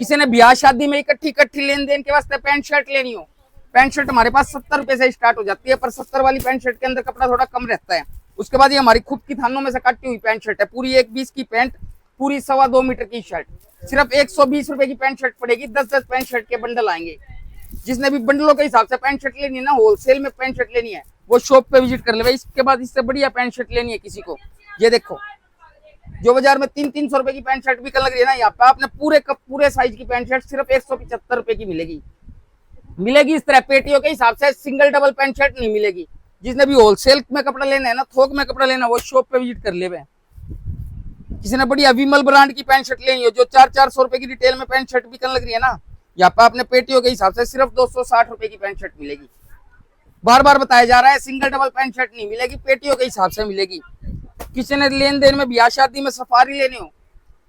Speaker 1: किसी ने ब्याह शादी में इकट्ठी लेन देन के वास्ते पैंट शर्ट लेनी हो, पैंट शर्ट हमारे पास 70 रुपए से स्टार्ट हो जाती है, पर 70 वाली पैंट शर्ट के अंदर कपड़ा थोड़ा कम रहता है। उसके बाद ये हमारी खुद की थानों में से काटी हुई पैंट शर्ट है, पूरी 1.20 की पैंट, पूरी 2.25 मीटर की शर्ट, सिर्फ 120 रुपए की पैंट शर्ट पड़ेगी। 10-10 पैंट शर्ट के बंडल आएंगे। जिसने भी बंडलों के हिसाब से पैंट शर्ट लेनी है ना, होलसेल में पैंट शर्ट लेनी है, वो शॉप पे विजिट कर ले भाई। इसके बाद इससे बढ़िया पैंट शर्ट लेनी है किसी को, ये देखो जो बाजार में 300-300 रुपए की पैंट शर्ट बिकने लग रही है ना, यहाँ पे आपने पूरे साइज की पैंट शर्ट सिर्फ 175 रुपए की मिलेगी। इस तरह पेटियों के हिसाब से सिंगल डबल पैंट शर्ट नहीं मिलेगी। जिसने भी होलसेल में कपड़ा लेना है ना, थोक में कपड़ा लेना है, वो शॉप पे विजिट कर ले। किसी ने बढ़िया विमल ब्रांड की पैंट शर्ट लेनी हो, जो 400-400 रुपए की रिटेल में पैंट शर्ट बिकने लग रही है ना, यहाँ पे आपने पेटियों के हिसाब से सिर्फ 260 रुपए की पैंट शर्ट मिलेगी। बार बार बताया जा रहा है, सिंगल डबल पैंट शर्ट नहीं मिलेगी, पेटियों के हिसाब से मिलेगी। किसी ने लेन देन में ब्याह शादी में सफारी लेनी हो,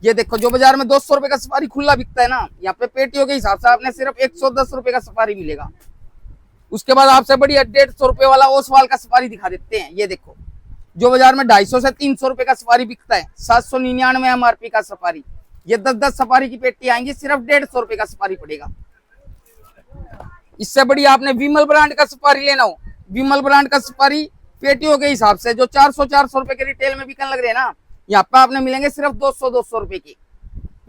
Speaker 1: ये देखो जो बाजार में 200 रुपए का सफारी खुला बिकता है ना, यहाँ पे पेटियों के हिसाब से आपने सिर्फ 110 रुपए का सफारी मिलेगा। उसके बाद आपसे बढ़िया 150 रुपए वाला ओसवाल का सफारी दिखा देते हैं। ये देखो जो बाजार में 250 से 300 रुपए का सफारी बिकता है, 799 MRP का सफारी, ये 10-10 सफारी की पेटी आएंगी, सिर्फ 150 रुपए का सफारी पड़ेगा। इससे बढ़िया आपने विमल ब्रांड का सफारी लेना हो, विमल ब्रांड का सफारी पेटियों के हिसाब से जो 400-400 रुपए के रिटेल में बिकने लग रहे हैं ना, यहाँ पे आपने मिलेंगे सिर्फ 200-200 रुपए की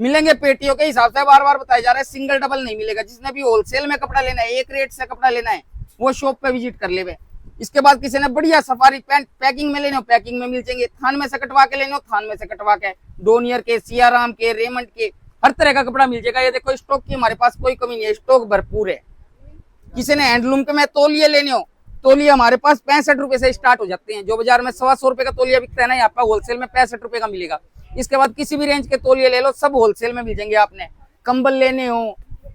Speaker 1: मिलेंगे पेटियों के हिसाब से। बार बार बताया जा रहा है, सिंगल डबल नहीं मिलेगा। जिसने भी होलसेल में कपड़ा लेना है, एक रेट से कपड़ा लेना है, वो शॉप पे विजिट कर ले। इसके बाद किसी ने बढ़िया सफारी पैंट पैकिंग में लेने हो, पैकिंग में मिल जाएंगे। थान में से कटवा के लेने हो, थान में से कटवा के, डोनियर के, सियाराम के, रेमंड के, हर तरह का कपड़ा मिल जाएगा। ये देखो स्टॉक की हमारे पास कोई कमी नहीं है, स्टॉक भरपूर है। किसी ने हैंडलूम के में तौलिए लेने हो, तौलिए हमारे पास 65 रुपए से स्टार्ट हो जाते हैं। जो बाजार में 125 रुपए का तौलिया बिकता है ना, यहाँ पे होलसेल में 65 रुपए का मिलेगा। इसके बाद किसी भी रेंज के तौलिए ले लो, सब होलसेल में मिल जाएंगे। आपने कंबल लेने हो,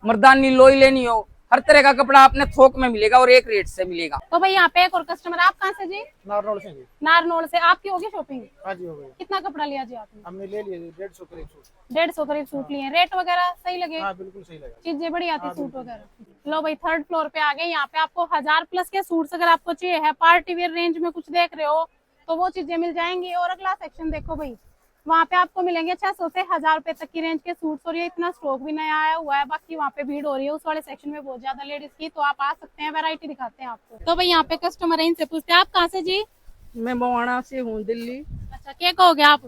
Speaker 1: मर्दानी लोई लेनी हो, हर तरह का कपड़ा आपने थोक में मिलेगा और एक रेट से मिलेगा।
Speaker 2: तो भाई यहाँ पे एक और कस्टमर, आप कहाँ से जी?
Speaker 5: नारनौल से जी।
Speaker 2: नारनौल से। आपकी होगी शॉपिंग?
Speaker 5: हाँ जी हो गई।
Speaker 2: कितना कपड़ा लिया जी आपने?
Speaker 5: हमने ले लिया 150 करीब सूट।
Speaker 2: 150 करीब सूट लिए। रेट वगैरह सही लगे?
Speaker 5: हाँ बिल्कुल सही लगा,
Speaker 2: चीजें बड़ी आती सूट वगैरह। लो भाई थर्ड फ्लोर पे आ गए। यहाँ पे आपको 1000+ के सूट्स अगर आपको चाहिए है, पार्टी वेयर रेंज में कुछ देख रहे हो तो वो चीजें मिल जाएंगी। और अगला सेक्शन देखो भाई, वहाँ पे आपको मिलेंगे 600 से 1000 रुपए तक की रेंज के सूट्स। और ये इतना स्टॉक भी नया आया हुआ है, बाकी वहाँ पे भीड़ हो रही है उस वाले सेक्शन में बहुत ज्यादा लेडीज की, तो आप आ सकते हैं, वैरायटी दिखाते हैं आपको। तो भाई यहाँ पे कस्टमर है, इनसे पूछते हैं आप कहाँ से जी?
Speaker 3: मैं बवाना से हूँ, दिल्ली।
Speaker 2: अच्छा, क्या कहोगे आप?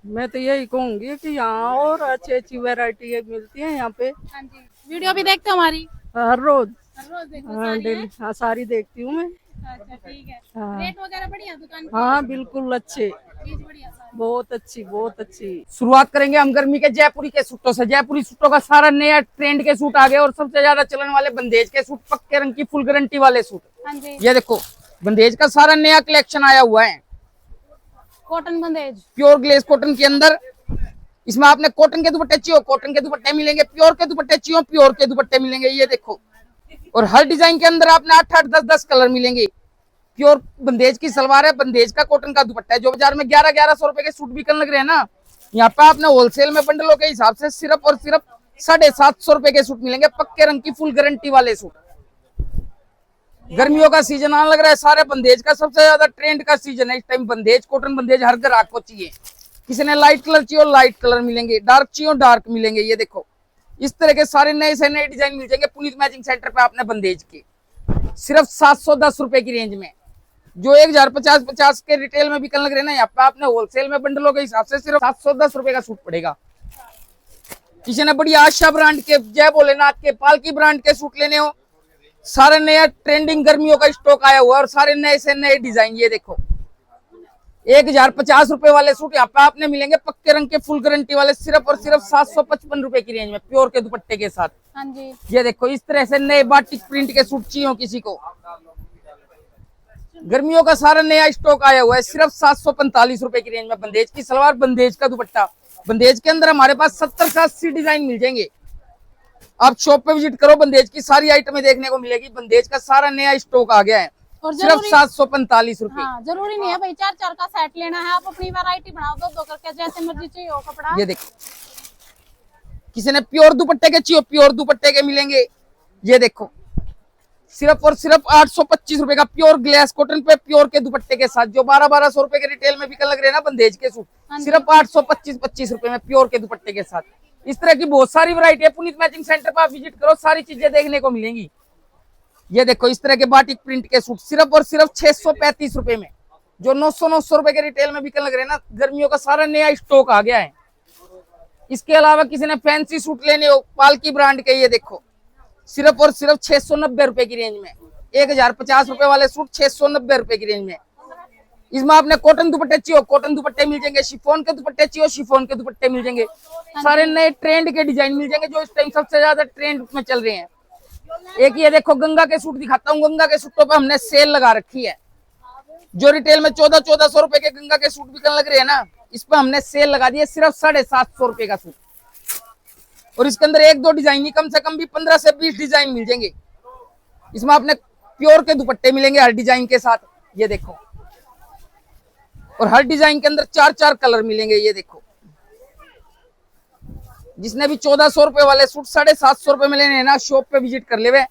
Speaker 3: मैं तो यही कहूंगी कि यहाँ और अच्छी वैरायटी मिलती है यहाँ पे।
Speaker 2: हाँ जी, वीडियो भी देखते हो हमारी?
Speaker 3: हर रोज।
Speaker 2: हर रोज देखो
Speaker 3: हाँ,
Speaker 2: सारी है?
Speaker 3: डेली। हाँ, सारी देखती हूँ मैं।
Speaker 2: अच्छा ठीक है।
Speaker 3: हाँ।
Speaker 2: रेट वगैरह बढ़िया दुकान की?
Speaker 3: हाँ बिल्कुल अच्छे,
Speaker 2: चीज बढ़िया सारी।
Speaker 3: बहुत अच्छी, बहुत अच्छी।
Speaker 1: शुरुआत करेंगे हम गर्मी के जयपुरी के सूटों से। जयपुरी सूटों का सारा नया ट्रेंड के सूट आ गए, और सबसे ज्यादा चलन वाले बंदेज के सूट, पक्के रंग की फुल गारंटी वाले सूट।
Speaker 2: हाँ जी,
Speaker 1: ये देखो बंदेज का सारा नया कलेक्शन आया हुआ है,
Speaker 2: कॉटन बंदेज।
Speaker 1: प्योर ग्लेस कॉटन के अंदर। इसमें आपने कॉटन के दुपट्टे चाहिए, कॉटन के दुपट्टे मिलेंगे। प्योर के दुपट्टे चाहिए, प्योर के दुपट्टे मिलेंगे। ये देखो, और हर डिजाइन के अंदर आपने 8-8, 10-10 कलर मिलेंगे। प्योर बंदेज की सलवार है, बंदेज का कॉटन का दुपट्टा है। जो बाजार में 1100-1100 रुपए के सूट बिकने लग रहे हैं ना, यहाँ पे आपने होलसेल में बंडलों के हिसाब से सिर्फ और सिर्फ 750 रुपए के सूट मिलेंगे, पक्के रंग की फुल गारंटी वाले सूट। गर्मियों का सीजन आने लग रहा है, सारे बंदेज का सबसे ज्यादा ट्रेंड का सीजन है इस टाइम। बंदेज, कॉटन बंदेज हर ग्राहक को चाहिए। किसी ने लाइट कलर चाहिए, लाइट कलर मिलेंगे, डार्क चाहिए, डार्क मिलेंगे। ये देखो इस तरह के सारे नए से नए डिजाइन मिल जाएंगे पुनीत मैचिंग सेंटर पे आपने बंदेज के, सिर्फ 710 रुपए की रेंज में। जो 1050 के रिटेल में बिकने लग रहे हैं ना, यहाँ पे आपने होलसेल में बंडलों के हिसाब से सिर्फ 710 रुपए का सूट पड़ेगा। किसी ने बढ़िया आशा ब्रांड के, जय भोलेनाथ के, पालकी ब्रांड के सूट लेने हो, सारे नया ट्रेंडिंग गर्मियों का स्टॉक आया हुआ है और सारे नए से नए डिजाइन। ये देखो 1050 रुपए वाले सूट यहाँ पे आपने मिलेंगे, पक्के रंग के फुल गारंटी वाले, सिर्फ और सिर्फ 755 रुपए की रेंज में, प्योर के दुपट्टे के साथ।
Speaker 2: हाँ जी,
Speaker 1: ये देखो इस तरह से नए बाटिक प्रिंट के सूट चाहिए हो किसी को, गर्मियों का सारा नया स्टॉक आया हुआ है, सिर्फ 745 रुपए की रेंज में। बंदेज की सलवार, बंदेज का दुपट्टा। बंदेज के अंदर हमारे पास 70 से 80 डिजाइन मिल जाएंगे। आप शॉप पे विजिट करो, बंदेज की सारी आइटमें देखने को मिलेगी। बंदेज का सारा नया स्टॉक आ गया है,
Speaker 2: और
Speaker 1: सिर्फ 745 रुपए।
Speaker 2: हाँ, जरूरी नहीं है भाई 4-4 का सेट लेना है, आप अपनी वैरायटी बनाओ, 2-2 करके जैसे मर्जी चाहिए हो कपड़ा।
Speaker 1: ये देखो किसी ने प्योर दुपट्टे के चाहिए, प्योर दुपट्टे के मिलेंगे। ये देखो सिर्फ और सिर्फ 825 रुपए का प्योर ग्लास कॉटन पे प्योर के दुपट्टे के साथ, जो 1200 रुपए के रिटेल में बिकने लग रहे हैं ना बंदेज के सूट, सिर्फ 825 रुपए में प्योर के दुपट्टे के साथ। इस तरह की बहुत सारी वैरायटी है। पुनीत मैचिंग सेंटर पर आप विजिट करो, सारी चीजें देखने को मिलेंगी। ये देखो इस तरह के बाटिक प्रिंट के सूट सिर्फ और सिर्फ 635 रुपए में, जो 900 रुपए के रिटेल में बिकने लग रहे हैं ना। गर्मियों का सारा नया स्टॉक आ गया है। इसके अलावा किसी ने फैंसी सूट लेने हो पालकी ब्रांड के, ये देखो सिर्फ और सिर्फ 690 रुपए की रेंज में। 1050 रुपए वाले सूट 690 रुपए की रेंज में। इसमें आपने कॉटन दुपट्टे चाहिए, कॉटन दुपट्टे मिल जाएंगे। शिफॉन के दुपट्टे चाहिए, शिफॉन के दुपट्टे मिल जाएंगे। सारे नए ट्रेंड के डिजाइन मिल जाएंगे, जो इस टाइम सबसे ज्यादा ट्रेंड में चल रहे हैं। एक ये देखो गंगा के सूट दिखाता हूँ। गंगा के सूटों पे हमने सेल लगा रखी है। जो रिटेल में 1400 रुपए के गंगा के सूट बिकने लग रहे हैं ना, इस पे हमने सेल लगा दी है सिर्फ 750 रुपए का सूट। और इसके अंदर 1-2 डिजाइन ही, कम से कम भी 15 से 20 डिजाइन मिल जाएंगे। इसमें आपने प्योर के दुपट्टे मिलेंगे हर डिजाइन के साथ, ये देखो। और हर डिजाइन के अंदर 4-4 कलर मिलेंगे, ये देखो। जिसने भी 1400 रुपए वाले सूट 750 रुपए में लेने हैं ना, शॉप पे विजिट कर ले।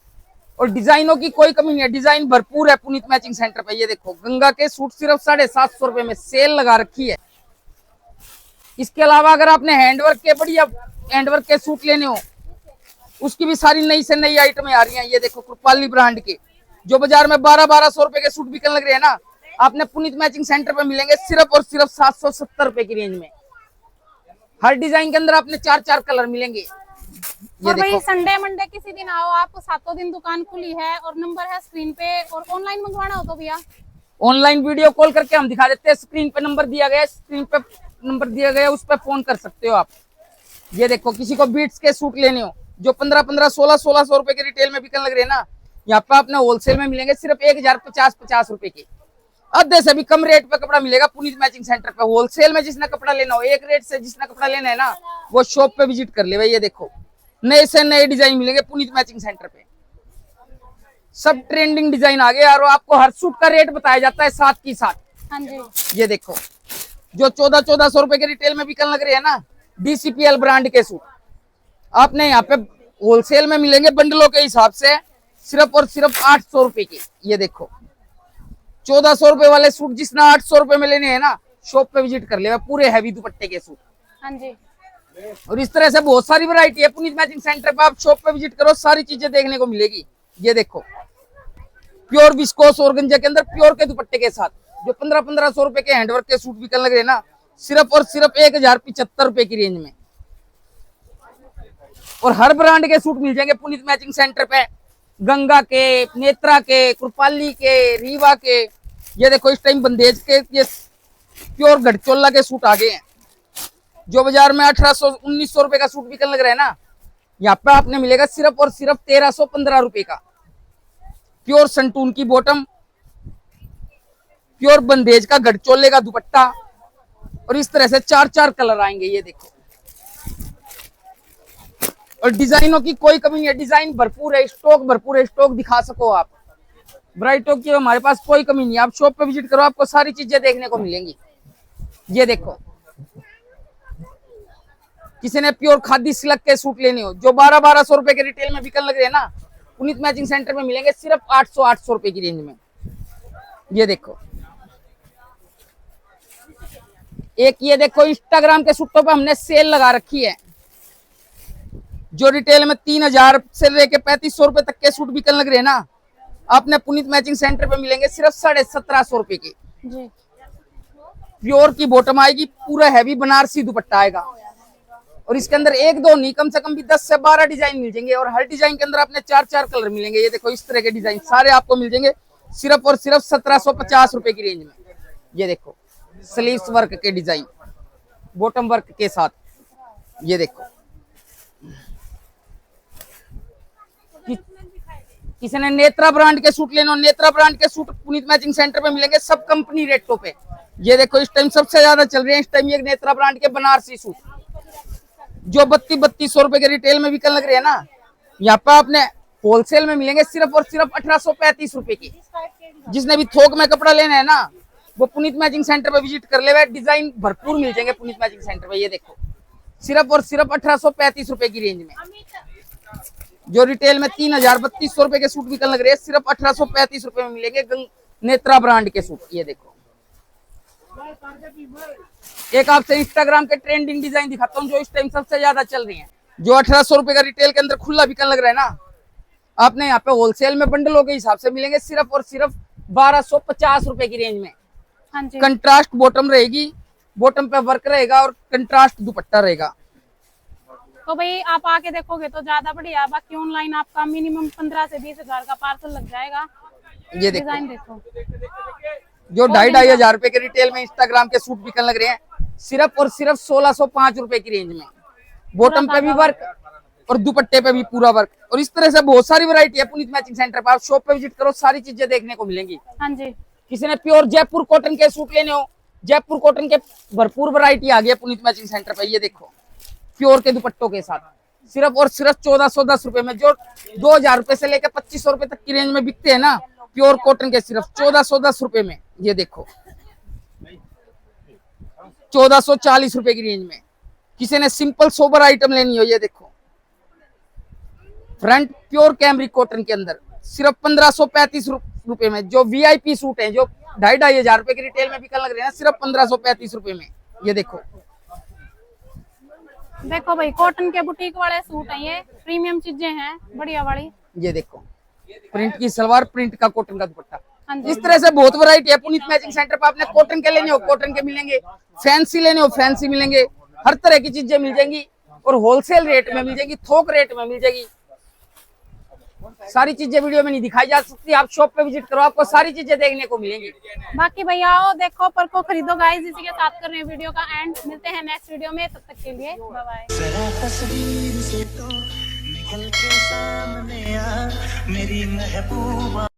Speaker 1: और डिजाइनों की कोई कमी नहीं है, डिजाइन भरपूर है पुनीत मैचिंग सेंटर पे। ये देखो गंगा के सूट सिर्फ 750 रुपए में सेल लगा रखी है। इसके अलावा अगर आपने हैंडवर्क के बढ़िया हैंडवर्क के सूट लेने हो, उसकी भी सारी नई से नई आइटमें आ रही हैं। ये देखो कृपाली ब्रांड के, जो बाजार में 1200 रुपए के सूट बिकने लग रहे हैं ना, आपने पुनीत मैचिंग सेंटर पे मिलेंगे सिर्फ और सिर्फ 770 रुपए की रेंज में। हर डिजाइन के अंदर आपने 4-4 कलर मिलेंगे। ये
Speaker 2: और भाई
Speaker 1: देखो
Speaker 2: संडे मंडे किसी दिन आओ, आपको 7 दिन दुकान खुली है और नंबर है स्क्रीन पे। और ऑनलाइन मंगवाना हो तो भैया
Speaker 1: ऑनलाइन वीडियो कॉल करके हम दिखा देते हैं। स्क्रीन पे नंबर दिया गया है, स्क्रीन पे नंबर दिया गया है, उस पर फोन कर सकते हो आप। ये देखो किसी को बीट्स के सूट लेने हो, जो 1500, 1600 रुपए के रिटेल में बिकने लग रहे हैं ना, यहाँ पे आपने होलसेल में मिलेंगे सिर्फ 1050 रुपए के। आधे से भी कम रेट पे कपड़ा मिलेगा पुनीत मैचिंग सेंटर पे। होलसेल में जिसने कपड़ा लेना हो, एक रेट से जिसने कपड़ा लेना है ना, वो शॉप पे विजिट कर ले भाई। ये देखो नए से नए डिजाइन मिलेंगे पुनीत मैचिंग सेंटर पे। सब ट्रेंडिंग डिजाइन आ गए और आपको हर सूट का रेट बताया जाता है साथ की साथ।
Speaker 2: हाँ जी।
Speaker 1: ये देखो जो 1400 रुपए के रिटेल में बिकने लग रहे हैं ना, DCPL ब्रांड के सूट आपने यहाँ पे होलसेल में मिलेंगे बंडलों के हिसाब से सिर्फ और सिर्फ 800 रुपए के। ये देखो 1400 रुपए वाले सूट जिसने 800 रुपए में लेने हैं ना, शॉप पे विजिट कर ले, पूरे हैवी दुपट्टे के सूट।
Speaker 2: हाँ जी।
Speaker 1: और इस तरह से बहुत सारी वैरायटी है पुनीत मैचिंग सेंटर पे। आप शॉप पे विजिट करो, सारी चीजें देखने को मिलेगी। ये देखो प्योर विस्कोस ऑर्गेंजा के अंदर प्योर के दुपट्टे के साथ, जो 1500 रुपए के हैंडवर्क के सूट बिकने लग रहे हैं ना, सिर्फ और सिर्फ 1075 रुपए की रेंज में। और हर ब्रांड के सूट मिल जाएंगे पुनीत मैचिंग सेंटर पे। गंगा के, नेत्रा के, कृपाली के, रीवा के। ये देखो इस टाइम बंदेज के ये प्योर गढ़चोला के सूट आ गए हैं, जो बाजार में 1800-1900 रुपए का सूट बिकने लग रहा है ना, यहाँ पे आपने मिलेगा सिर्फ और सिर्फ 1315 रुपए का। प्योर संटून की बॉटम, प्योर बंदेज का गढ़चोले का दुपट्टा, और इस तरह से 4-4 कलर आएंगे। ये देखो और डिजाइनों की कोई कमी नहीं है, डिजाइन भरपूर है, स्टॉक भरपूर है। स्टॉक दिखा सको आप, ब्राइटो की हमारे पास कोई कमी नहीं है। आप शॉप पे विजिट करो, आपको सारी चीजें देखने को मिलेंगी। ये देखो किसी ने प्योर खादी सिल्क के सूट लेने हो, जो 1200 रुपए के रिटेल में बिकने लग रहे हैं ना, पुनीत मैचिंग सेंटर में मिलेंगे सिर्फ 800 रुपए की रेंज में। ये देखो एक ये देखो इंस्टाग्राम के सूटों पे हमने सेल लगा रखी है, जो रिटेल में 3000 से लेके 3500 रुपए तक के सूट बिकने लग रहे हैं ना, आपने पुनीत मैचिंग सेंटर पे मिलेंगे सिर्फ 1750 रुपए के।
Speaker 2: जी।
Speaker 1: प्योर की बॉटम आएगी, पूरा हैवी बनारसी दुपट्टा आएगा। और इसके अंदर 1-2 नहीं, कम से कम भी 10 से 12 डिजाइन मिल जाएंगे। और हर डिजाइन के अंदर आपने 4-4 कलर मिलेंगे। ये देखो इस तरह के डिजाइन सारे आपको मिल जाएंगे सिर्फ और सिर्फ 1750 रुपए की रेंज में। ये देखो स्लीव्स वर्क के डिजाइन, बॉटम वर्क के साथ। ये देखो किसी ने नेत्रा ब्रांड के सूट लेना, नेत्रा ब्रांड के सूट पुनीत मैचिंग सेंटर पे मिलेंगे सब कंपनी रेटों पे। ये देखो इस टाइम सबसे ज्यादा चल रहे हैं, इस टाइम ये नेत्रा ब्रांड के बनारसी सूट, जो 3200 रुपए के रिटेल में बिकने लग रहे हैं ना, यहाँ पे आपने होलसेल में मिलेंगे सिर्फ और सिर्फ 1835 रुपए की। जिसने भी थोक में कपड़ा लेना है ना, वो पुनीत मैचिंग सेंटर पे विजिट कर ले, डिजाइन भरपूर मिल जाएंगे पुनीत मैचिंग सेंटर पे। ये देखो सिर्फ और सिर्फ 1835 रुपए की रेंज में। जो रिटेल में 3000-3200 रुपए के सूट बिकने लग रहे हैं, सिर्फ 1835 रुपए में मिलेंगे नेत्रा ब्रांड के सूट। ये देखो, एक आपसे इंस्टाग्राम के ट्रेंडिंग डिजाइन दिखाता हूँ जो इस टाइम सबसे ज्यादा चल रही है। जो 1800 रुपए का रिटेल के अंदर खुला बिकने लग रहा है ना, आपने यहाँ पे होलसेल में बंडलों के हिसाब से मिलेंगे सिर्फ और सिर्फ 1250 रुपए की रेंज में।
Speaker 2: हाँ जी।
Speaker 1: कंट्रास्ट बॉटम रहेगी, बॉटम पे वर्क रहेगा और कंट्रास्ट दुपट्टा रहेगा।
Speaker 2: तो भाई आप आके देखोगे तो ज्यादा बढ़िया, बाकी ऑनलाइन आपका मिनिमम 15 से 20 हजार का पार्सल लग जाएगा।
Speaker 1: ये
Speaker 2: डिजाइन
Speaker 1: देखो,
Speaker 2: देखो,
Speaker 1: जो 2,500 रुपए के रिटेल में इंस्टाग्राम के सूट बिकने लग रहे हैं, सिर्फ और सिर्फ 1605 रुपए की रेंज में। बॉटम पे भी वर्क और दुपट्टे पे भी पूरा वर्क। और इस तरह से बहुत सारी वैरायटी है पुनीत मैचिंग सेंटर पर। आप शॉप पे विजिट करो, सारी चीजें देखने को मिलेंगी।
Speaker 2: हाँ जी।
Speaker 1: किसी ने प्योर जयपुर कॉटन के सूट लेने हो, जयपुर कॉटन के भरपूर वैरायटी आ गई है पुनीत मैचिंग सेंटर पे। ये देखो, प्योर के दुपट्टों के साथ सिर्फ और सिर्फ 1410 रुपए में। जो 2000 रुपए से लेकर 2500 रुपए तक की रेंज में बिकते हैं ना, प्योर कॉटन के सिर्फ 1410 रुपए में। ये देखो, 1440 रुपए की रेंज में। किसी ने सिंपल सोबर आइटम लेनी हो, ये देखो, फ्रंट प्योर कैमरिक कॉटन के अंदर सिर्फ 1535 रुपए में। जो वीआईपी सूट हैं जो 2,500 रुपए की रिटेल में बिकने लग रहे हैं, सिर्फ 1535 रुपए में। ये देखो,
Speaker 2: देखो भाई, कॉटन के बुटीक वाले सूट हैं, ये प्रीमियम चीजें हैं, बढ़िया वाली।
Speaker 1: ये देखो, प्रिंट की सलवार, प्रिंट का कॉटन का दुपट्टा।
Speaker 2: हाँ जी।
Speaker 1: इस तरह से बहुत वैरायटी है पुनीत मैचिंग सेंटर पर। आपने कॉटन के लेने हो कॉटन के मिलेंगे, फैंसी लेने हो फैंसी मिलेंगे, हर तरह की चीजें मिल जाएंगी और होलसेल रेट में मिल जाएगी, थोक रेट में मिल जाएगी। सारी चीजें वीडियो में नहीं दिखाई जा सकती, आप शॉप पे विजिट करो, आपको सारी चीजें देखने को मिलेंगी।
Speaker 2: बाकी भैया आओ, देखो, पर को खरीदो गाइस। इसी के साथ कर रहे हैं वीडियो का एंड। मिलते हैं नेक्स्ट वीडियो में, तब तक के लिए बाय बाय।
Speaker 7: जरा तस्वीर से तो निकल के सामने आ मेरी महबूबा।